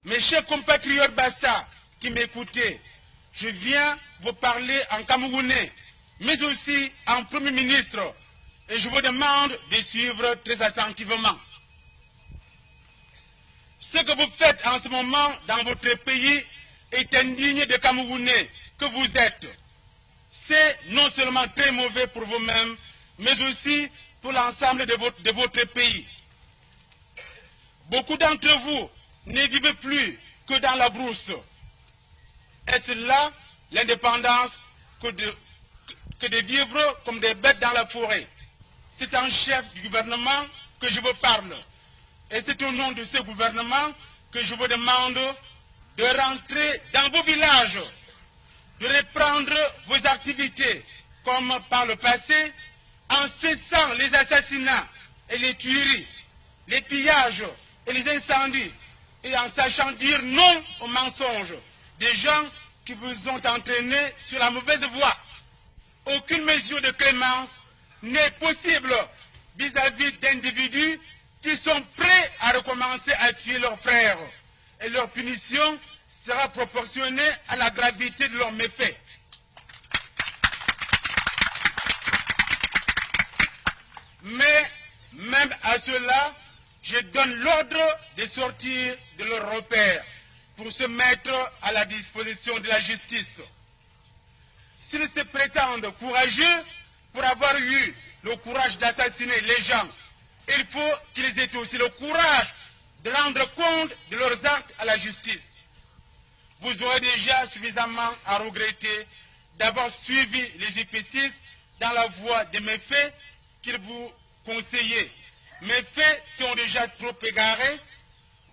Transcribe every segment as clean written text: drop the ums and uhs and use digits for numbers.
Mes chers compatriotes Bassa qui m'écoutez, je viens vous parler en camerounais, mais aussi en Premier ministre, et je vous demande de suivre très attentivement. Ce que vous faites en ce moment dans votre pays est indigne de Camerounais que vous êtes. C'est non seulement très mauvais pour vous-même, mais aussi pour l'ensemble de votre pays. Beaucoup d'entre vous ne vivent plus que dans la brousse. Est-ce là l'indépendance que de vivre comme des bêtes dans la forêt? C'est un chef du gouvernement que je vous parle. Et c'est au nom de ce gouvernement que je vous demande de rentrer dans vos villages, de reprendre vos activités comme par le passé, en cessant les assassinats et les tueries, les pillages et les incendies, et en sachant dire non aux mensonges des gens qui vous ont entraîné sur la mauvaise voie. Aucune mesure de clémence n'est possible vis-à-vis d'individus qui sont prêts à recommencer à tuer leurs frères. Et leur punition sera proportionnée à la gravité de leurs méfaits. Mais même à cela, je donne l'ordre de sortir de leur repère pour se mettre à la disposition de la justice. S'ils se prétendent courageux pour avoir eu le courage d'assassiner les gens, il faut qu'ils aient aussi le courage de rendre compte de leurs actes à la justice. Vous aurez déjà suffisamment à regretter d'avoir suivi les épicistes dans la voie des méfaits qu'ils vous conseillaient. Méfaits qui ont déjà trop égaré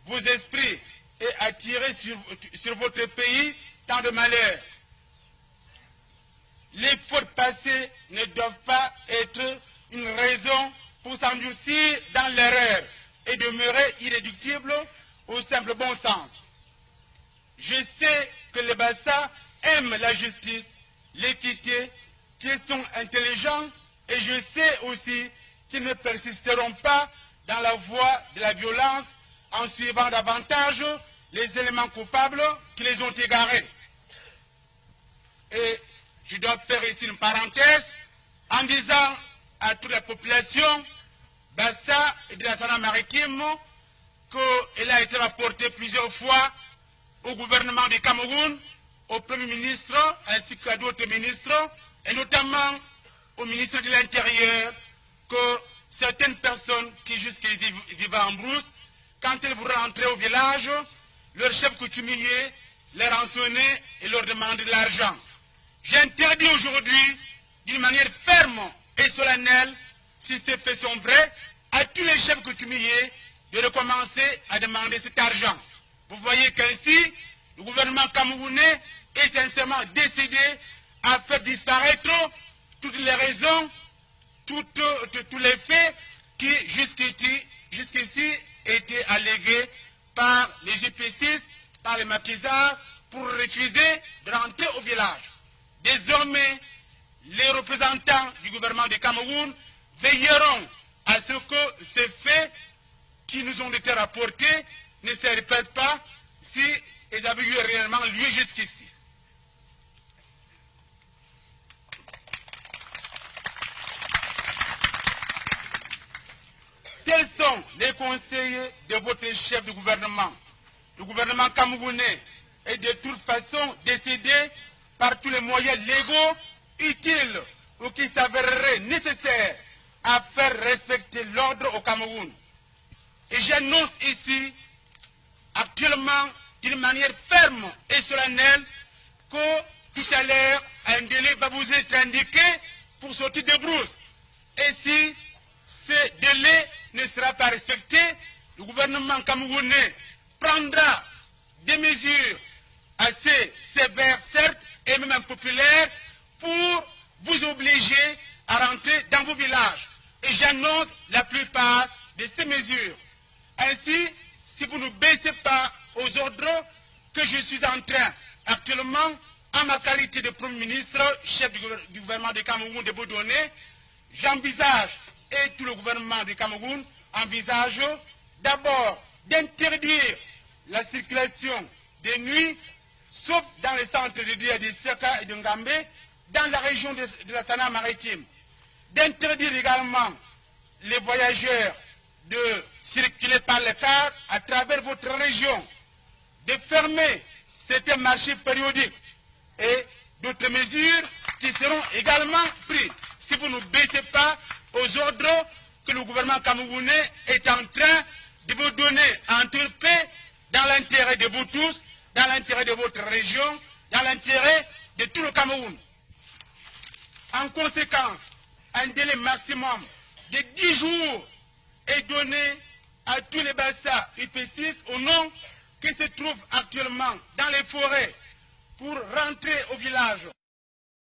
vos esprits et attiré sur votre pays tant de malheurs. Les fautes passées ne doivent pas être une raison pour s'endurcir dans l'erreur et demeurer irréductible au simple bon sens. Je sais que les Bassa aiment la justice, l'équité, qu'ils sont intelligents, et je sais aussi qu'ils ne persisteront pas dans la voie de la violence en suivant davantage les éléments coupables qui les ont égarés. Et je dois faire ici une parenthèse en disant à toute la population Bassa et de la Sana maritime qu'elle a été rapportée plusieurs fois au gouvernement du Cameroun, au Premier ministre ainsi qu'à d'autres ministres, et notamment au ministre de l'Intérieur, que certaines personnes qui jusqu'ici vivaient en brousse, quand elles voudraient rentrer au village, leur chef coutumier les rançonnait et leur demandait de l'argent. J'interdis aujourd'hui, d'une manière ferme et solennelle, si ces faits sont vrais, à tous les chefs coutumiers de recommencer à demander cet argent. Vous voyez qu'ainsi, le gouvernement camerounais est sincèrement décidé à faire disparaître toutes les raisons, tous les faits qui jusqu'ici étaient allégués par les épicistes, par les maquisards, pour refuser de rentrer au village. Désormais, les représentants du gouvernement du Cameroun veilleront à ce que ces faits qui nous ont été rapportés ne se répètent pas si ils avaient eu réellement lieu jusqu'ici. Quels sont les conseillers de votre chef de gouvernement? Le gouvernement camerounais est de toute façon décidé par tous les moyens légaux utiles ou qui s'avéreraient nécessaires à faire respecter l'ordre au Cameroun. Et j'annonce ici, actuellement, d'une manière ferme et solennelle, que tout à l'heure, un délai va vous être indiqué pour sortir de brousse. Et si ce délai ne sera pas respecté, le gouvernement camerounais prendra des mesures assez sévères, certes, et même impopulaires, pour vous obliger à rentrer dans vos villages. Et j'annonce la plupart de ces mesures. Ainsi, si vous ne baissez pas aux ordres que je suis en train actuellement, en ma qualité de Premier ministre, chef du gouvernement du Cameroun, de vous donner, j'envisage, et tout le gouvernement du Cameroun envisage, d'abord d'interdire la circulation de nuit, sauf dans les centres de dia de Seka et de Ngambé, dans la région de la Sana maritime. D'interdire également les voyageurs de circuler par les cars à travers votre région, de fermer certains marchés périodiques et d'autres mesures qui seront également prises si vous ne baissez pas aux ordres que le gouvernement camerounais est en train de vous donner en toute paix, dans l'intérêt de vous tous, dans l'intérêt de votre région, dans l'intérêt de tout le Cameroun. En conséquence, un délai maximum de 10 jours est donné à tous les bassins IP6 au nom qui se trouvent actuellement dans les forêts pour rentrer au village.